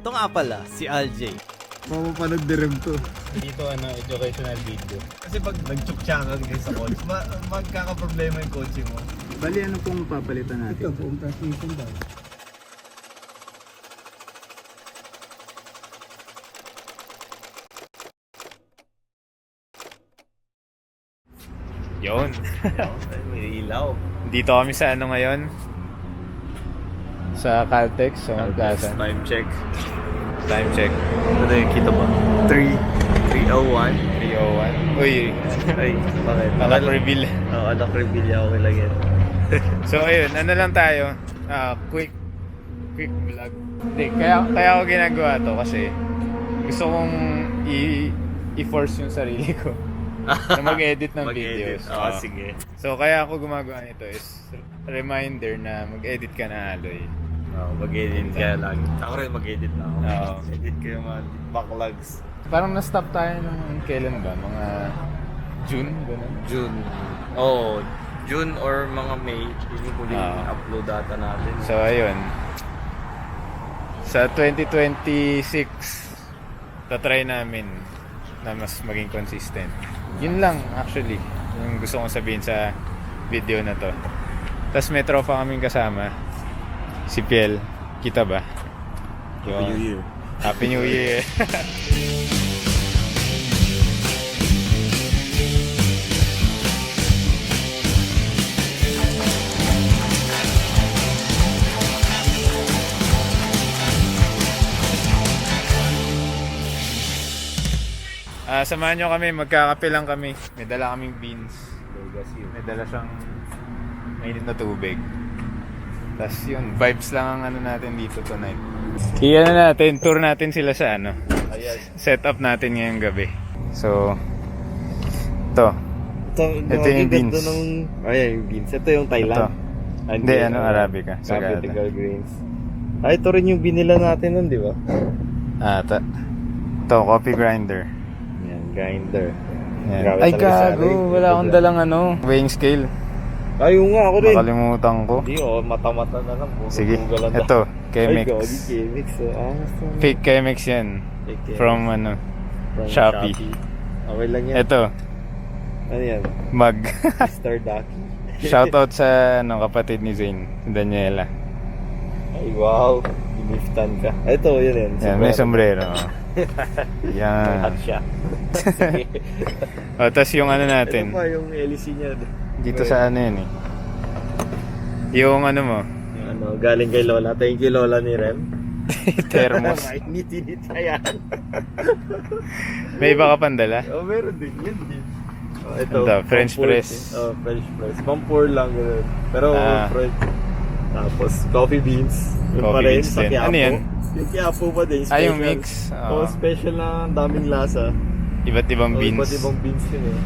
Ito nga pala, si Aljay. Mamapanood din rin to. Dito educational video. Kasi pag nagtsuktsakan kayo sa coach, magkakaproblema yung kotse mo. Bali, ano pong papalitan natin? Ito, buong transmission daw. Yun. May ilaw. Dito kami sa ano ngayon? Sa Caltex. So, Time check. Time check. Ano yung kita ba? 3:01. 3:01. Uy, Ay, bakit? anak reveal. Oo, anak reveal ako ilagyan. So ayun, ano lang tayo? Quick vlog. Hindi, kaya ako ginagawa to kasi gusto kong i-force yung sarili ko na mag-edit ng videos. Oo, sige. So kaya ako gumagawa nito is reminder na mag-edit ka na, Aloy. Oo, mag-edit ka lang. Ako rin mag-edit na ako. Oo. Edit ko yung mga backlogs. Parang na-stop tayo nung kailan ba? Mga June? Ganun? June. Oo, June or mga May. Yun yung huling upload data natin. So ayun. Sa 2026 tatry namin na mas maging consistent. Yun lang actually yung gusto kong sabihin sa video na to. Tapos may tropa kaming kasama. Si Piel. Kita ba? Happy New Year. Happy New Year. Samahan nyo kami, magkakape lang kami. May dala kaming beans. May dala siyang mainit na tubig. Tapos yun, vibes lang ang ano natin dito tonight. Iyan na natin, tour natin sila sa ano. Set up natin ngayong gabi. So, ito yung beans. Yung beans. Ito yung Thailand. Hindi, Arabica. Tropical grains. Ito rin yung binila natin nun, di ba? Ito, coffee grinder. Yan, grinder. Yan. Grabe Ay talaga gago, wala akong dalang weighing scale. Ayun nga, ako rin. Nakalimutan ko. Hindi, mata-mata na lang. Sige, Google lang. ito, Chemex. Ay, Gogi, Chemex. Fake Chemex yan. From Shopee. Okay lang yan. Ito, Ano yan? mug. Mr. Ducky. Shoutout sa kapatid ni Zane, Daniela. Ay, wow. Biniftan ka. Ito, yun yan. Yan, may sombrero. Yan. Hot siya. Tapos yung ano Ito natin, pa yung LEC niya. dito sa ano yun eh. Yung ano mo, Yung galing kay Lola. Thank you, Lola ni Rem. thermos. Mainit-init na yan. May iba ka pandala? Meron din. Yan din. Ito, French pang-pour press. din. French press. Pang-pour lang. Ganun. Pero French. Tapos, coffee beans. Yung Coffee pa rin beans sa din. Quiapo. Ano yan? Yung Quiapo pa din. Yung mix. Special na daming lasa. Iba't ibang beans. Iba't ibang beans yun eh.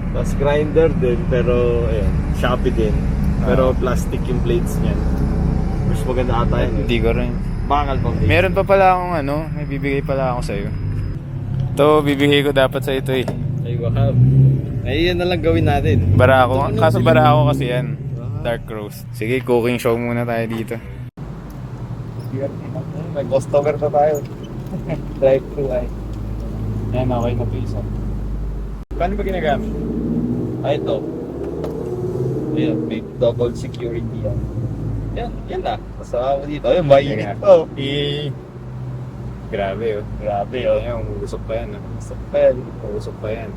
Tapos grinder din, pero ayan, Shopee din. Pero plastic yung plates niyan. Mas maganda ata yan. Hindi ko rin. Bakal pang plates. Meron pa pala akong may bibigay pala ako sa'yo. Ito, bibigay ko dapat sa ito eh. Ay, wahab. Ay, yan na lang gawin natin. Barako. Kaso barako kasi yan. Dark roast. Sige, cooking show muna tayo dito. May customer pa tayo. Drive-thru ay. Yan, okay na pisa. Paano ba ginagamit? Ito. Ayan, may double security yan. Yan na. Kasama mo dito. Ayun, mainit pa. Grabe oh. Grabe oh. Ayan, usok pa yan. Usok pa yan. Usok pa yan.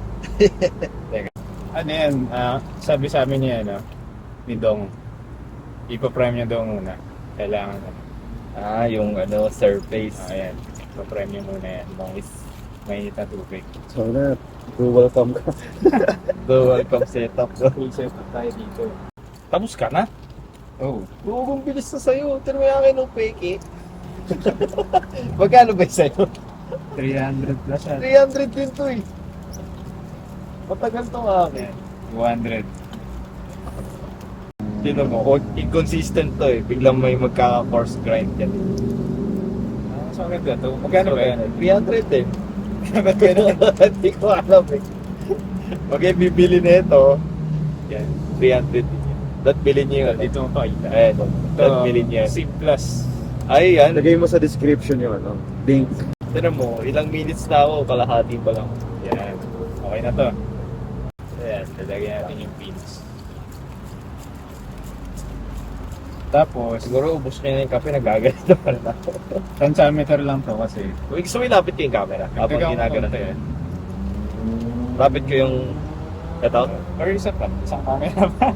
Teka. Ano yan? Sabi sa amin niya, ni Dong. Ipa-prime niya daw muna. Kailangan Yung surface. Ayan. Ipa-prime niya muna yan. Mainit na tubig. So na, welcome ka. Welcome setup. Full setup tayo dito. Tapos ka na? Oh. Bugong bilis na sa'yo. Tino mo yung akin ng peke. Magkano ba sa'yo? 300 plus yan. 300 din to eh. Matagal to akin. 200. Tino mo, inconsistent to eh. Biglang may magkaka-course grind yan. So, ganda to. Magkano ba yan? 300 din. Ba't gano'n? Hindi ko alam eh. Pag bibili na ito, yan, 300 din yan. Dapat bilhin niyo yun. Dito mo pakita. Dapat bilhin niyo yan. C plus. Ay, yan. Lagay mo sa description yung Dink. Tinan mo, ilang minutes na ako, kalahati pa lang. Yan. Okay na to. Ayan, lalagyan natin yung pins. Tapos, Siguro ubos ko na yung kape, nagagalito pa rin ako. tensiometer lang to kasi. Kung gusto mo ilapit ko yung camera, habang Nagtaga ako ginagano konti. to yan. Lapit ko yung... Ito? Or isa pa, isang camera pa.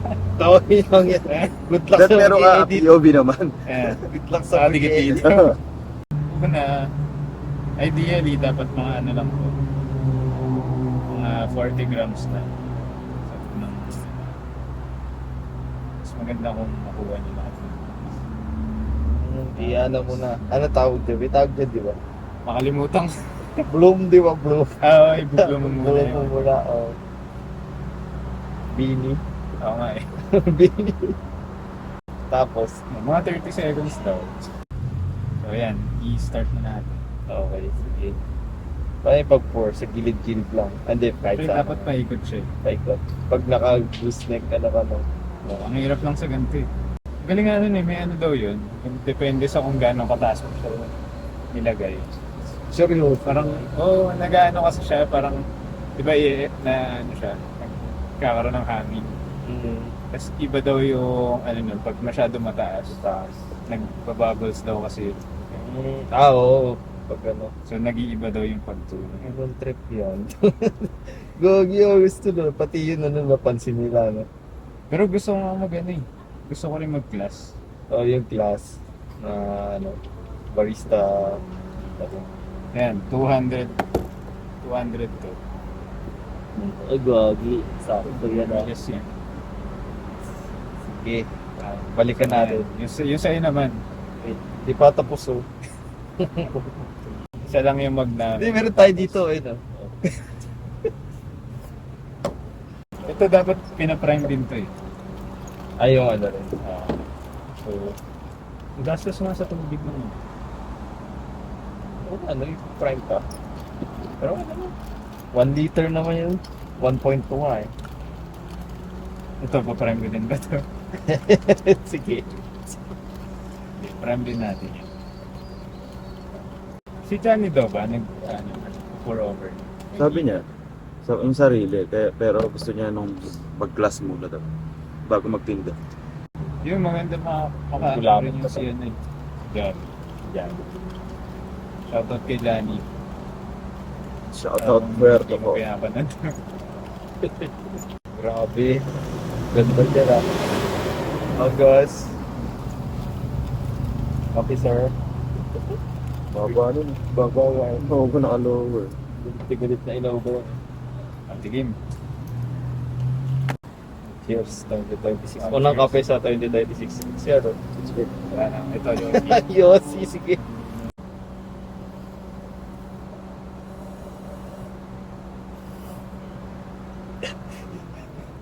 Tawag yung yan. Good luck Dahil sa meron ka mag-edit. POV naman. Ayan. Good luck sa Sa dikit-dikit. mag-edit. Una, ideally, dapat mga ano lang po. Mga 40 grams na. Sabi ko ng mas maganda kung makuha nyo lahat. Hindi, ano muna. Ano tawag dyan? May tawag dyan, di ba? Makalimutan. Bloom, di ba? Bloom. Ay, biglo mo muna Bloom yun. mo muna, oh. Beanie. Oo nga eh. Beanie. Tapos, Mga 30 seconds daw. So yan, i-start na natin. okay, sige. Paano yung pag-pour? Sa gilid-gilid lang. Hindi, kahit Pero sa dapat paikot siya eh. paikot. Pag naka-goose neck ka na ka, no? Ang hirap lang sa ganito eh. Galing nga nun eh, may ano daw yun. Depende sa kung gaano kataas mo siya nilagay. Sure yun. Parang, nag-ano kasi siya, parang, di ba na ano siya, nagkakaroon ng hangin. Tapos iba daw yung, ano nun, pag masyado mataas, nagbabubbles daw kasi. Oo. Pag ano. So nag-iiba daw yung pagtunog. Anong trip yan? Gogi, gusto na. Pati yun, ano, napansin nila, no? Pero gusto ko nga mag-ano eh. Gusto ko rin mag-class. Yung class na, ano, barista. Ano. Ayan, 200 to. Ay, gogi. Sakto yan, ah. Yes yan. Sige. Balikan natin. Yung sa'yo naman, Wait, di pa tapos, oh. isa lang yung mag na. Hindi, meron tayo dito, eh, no? Ito dapat pinaprime din to eh. Ay, yung ano rin. So, gastos nga sa tubig naman. Ano yung prime ka? Pero ano, 1 liter naman yun. 1.2 nga eh. Ito, pa-prime ko din ba ito? Sige. Prime din natin yan. Si Johnny daw ba, pour over? Sabi niya, yung sarili, pero gusto niya nung mag-class muna daw, bago magtinda. Yung maganda Gulaman makaano rin pa yung si ano eh. Johnny. Yan. Shoutout kay Johnny. Shoutout Puerto Hindi mo ko. pinapanood. Grabe. Ganda dyan ah. August. Okay, sir. Baba nun. Baba nga. Oo, ko naka-lower. Tigulit na ilogo. Antigim. Cheers, 2026. Unang kape sa 2026. Siya to. Wala na. Ito yung Yossi, sige.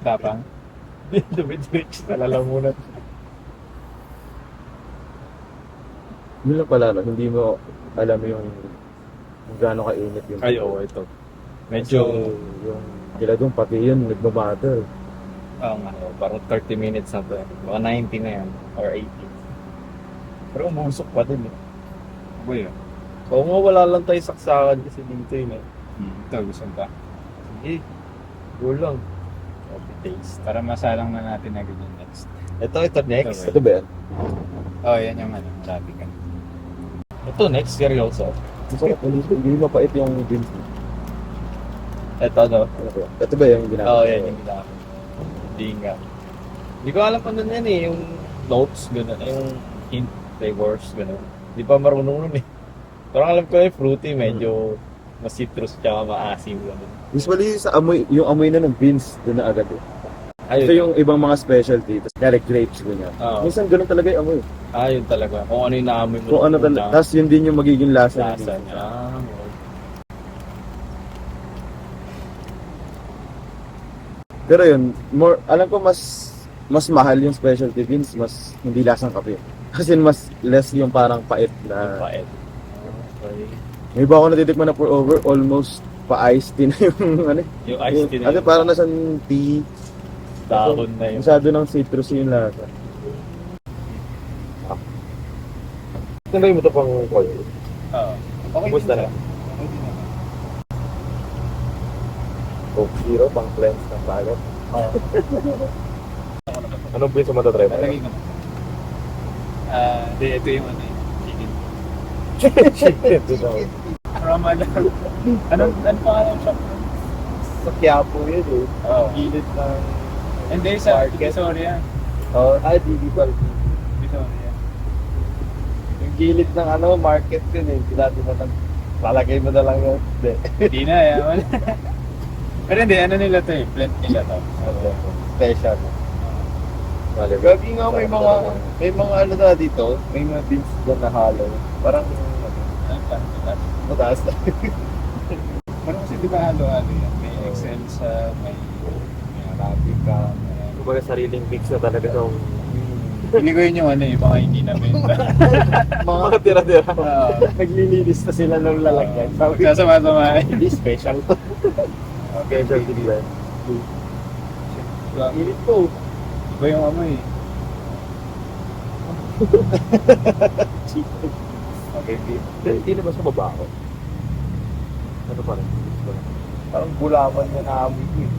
tapang. Dumitrix na lalamunan. Yun lang pala, no? Hindi mo alam yung kung gaano kainit yung Ay, oo, ito. Medyo, yung sila doon, pati yun, nagmamather. parang 30 minutes na to. Baka 90 na yan, or 80. Pero umusok pa din eh. Ako yun. Oo nga, wala lang tayo saksakan kasi dito yun eh. Ito, gusto ba? Sige, go lang. Okay, taste. Para masalang na natin agad yung next. Ito next. Ito ba yan? Oh, yan yung ano. Sabi ka. Ito next, seryoso. Masarap ulit. Hindi mapait yung beans. Ito no? Ito ba yung ginagawa? Oo, yan yung ginagawa. Hindi nga. Hindi ko alam ano yan eh, yung notes, gano'n. Yung hint, flavors, gano'n. Hindi pa marunong nun eh. Pero alam ko yung fruity, medyo mas citrus tsaka maasim gano'n. Usually sa amoy, yung amoy na ng beans, doon na agad eh. Ayun. Ito yung ibang mga specialty, kaya grapes ganyan. Oo. Minsan ganun talaga yung amoy. Yun talaga. Kung ano yung naamoy mo. Kung ano talaga, tapos yun din yung magiging lasa. lasa niya. Okay. Pero yun, more, alam ko mas mahal yung specialty beans, mas hindi lasang kape. Kasi mas less yung parang pait na. Pait. Okay. May iba ako natitikman na pour over, almost pa-iced tea na yung ano. Yung iced tea na Kasi yun. parang nasa tea, Dahon na yun. masyado ng citrus yung lasa. Tinry mo ito pang cold. Oo. Okay Kumusta din na? siya. Okay din naman. Coke Zero, pang cleanse ng bagat. Oo. Anong place mo matatry mo? Lalagay ko na. Ito yung ano yun. Chicken. Chicken. From ano? Anong pangalan shop? Sa Quiapo yun eh. Oo. Gilid ng... Hindi, sa Market. Divisoria. Oh, di ba? Divisoria. Yung gilid ng ano, market yun eh. Dati mo nang lalagay mo na lang yun. Hindi. Hindi na, yaman. Pero hindi, ano nila to eh. Blend nila to. Special. Gabi nga may mga ano na dito, may mga beans doon na halo. Parang Ano pa? mataas na. Parang kasi di ba halo-halo yan? May Excel sa may Arabica, may... Kumbaga sariling mix na talaga ng Pili ko yun yung ano eh, baka hindi na benta. mga tira-tira. Oo. Naglilinis na sila ng lalagyan. Sasama-sama. Hindi special to. Okay, Special din ba? Init po. Iba yung amoy. Okay, hindi na ba sa babaho? Ano pa rin? Parang gulaman niya na amoy ko eh.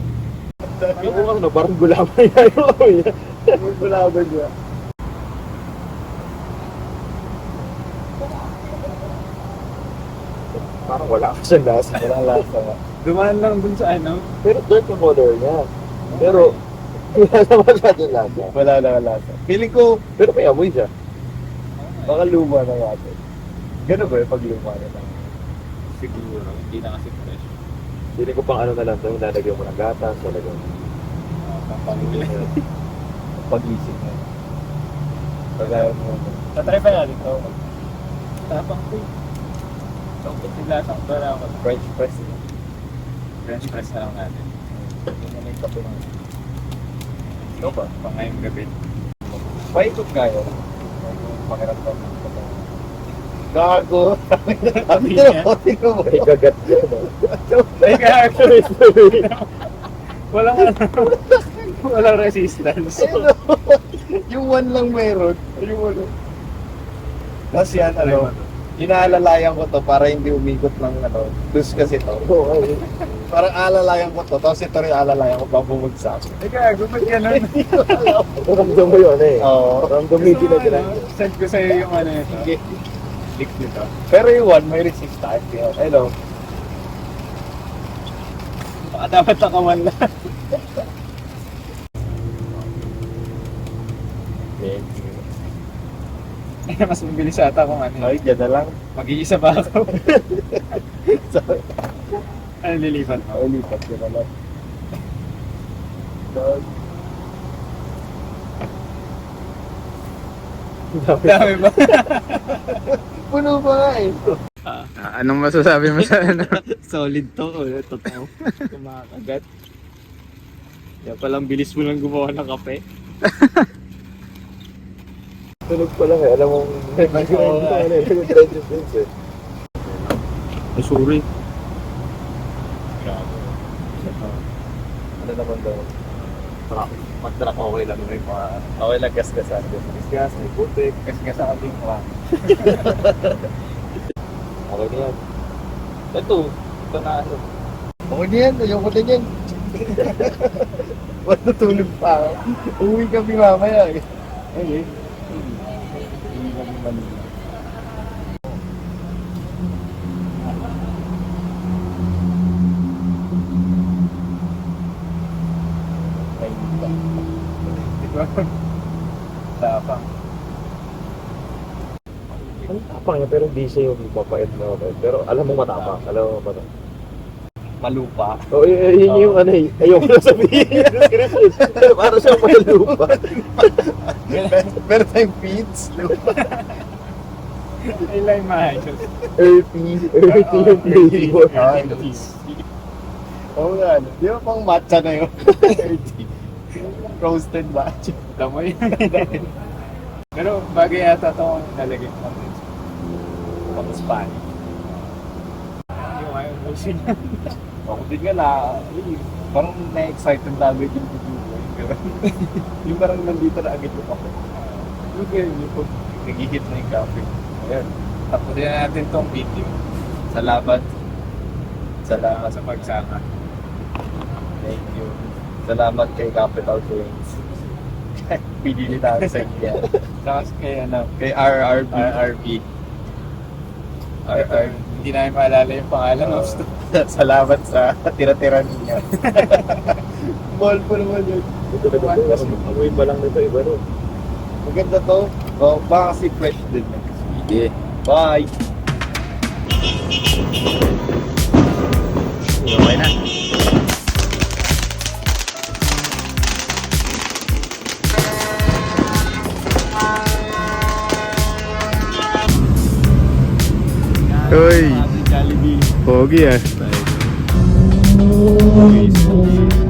Oo, ano, parang gulaman niya yung amoy niya. Yung gulaman niya. Parang wala ka siyang lasa. Walang lasa nga. Dumaan lang dun sa ano. Pero dark yung color niya. Pero, wala na masyadong lasa. Wala na lasa. Feeling ko, pero may amoy siya. Baka luma na natin. Ganun ba yung pag luma na natin? Siguro, hindi na kasi fresh. Feeling ko pang ano na lang ito, lalagyan mo ng gatas, lalagyan mo. Pampanguli. Pag-isip na. Kagaya mo. Tatry pa natin ito. Tapang ko eh. Yung lasang para ako. French press. French press na lang natin. Hindi na yung kape ng... Ikaw ba? Pang ngayong gabi. Paikot nga yun. Pakiramdam ng kape. Gago! Sabi niya. mo. May gagat yun. Teka, actually, walang resistance. Yung one lang meron. Yung one. Kasi yan, ano, inaalalayan ko to para hindi umikot ng ano, dus kasi to. Parang alalayan ko to, tapos ito rin alalayan ko pa bumagsak. Teka, gumag yan. Ramdam mo yun eh. Oo. Ramdam mo yung ginagalan. Send ko sa'yo yung ano ito. Leak nito. Pero yung one, may resistance yun. Hello. Baka dapat nakawan lang. Mas mabilis ata kung ano. Ay, dyan na lang. Mag-iisa pa ako. Ano lilipat mo? Ay, lipat ko na lang. Dami ba? Puno pa nga eh. Anong masasabi mo sa ano? Solid to. Totoo. Kumakagat. Yan palang bilis mo lang gumawa ng kape. Tunog pa lang eh. Alam mo, nag-trend eh. Sorry. Ano naman daw? Mag-truck okay lang may mga okay lang gas-gasan. Gas-gas, may putik. Gas-gasan ka din mo. Okay na yan. Ito na ano. Okay na yan, ayoko na yan. Matutulog pa ako. Uwi kami mamaya eh. Okay. Uwi kami Manila. Diba? Tapang. Ang tapang niya pero di siya yung mapait na mapait. Pero alam mo matapang. Alam mo matapang. Malupa. Oo, yun yung ano eh. Ayoko na sabihin. Pero para siyang malupa. Pero tayong feeds. Ilan maayos. Earthy yung flavor. Oo nga, ano. Di ba pang matcha na yun? Roasted matcha. Tama yun. Pero bagay yata ito kung nalagay ko ng pang Spanish. Yung ayaw mo siya. Ako din nga na, parang na-excited na agad yung video. Yung parang nandito na agad yung ako. Okay, yung pag nag-hit na yung coffee. Ayan. Tapos din natin tong video. Salamat. Salamat sa pagsama. Thank you. Salamat kay Capital Games. Pinili natin sa inyo. Tapos Kay RRB. RRB. RRB. Hindi namin maalala yung pangalan. Salamat sa tira-tira niya. Ball po naman yun. Amoy pa lang nito, iba no? Maganda to. Oh, baka kasi fresh din. Sige. Bye! Okay na. Uy! Jollibee. Pogi ah. Nice.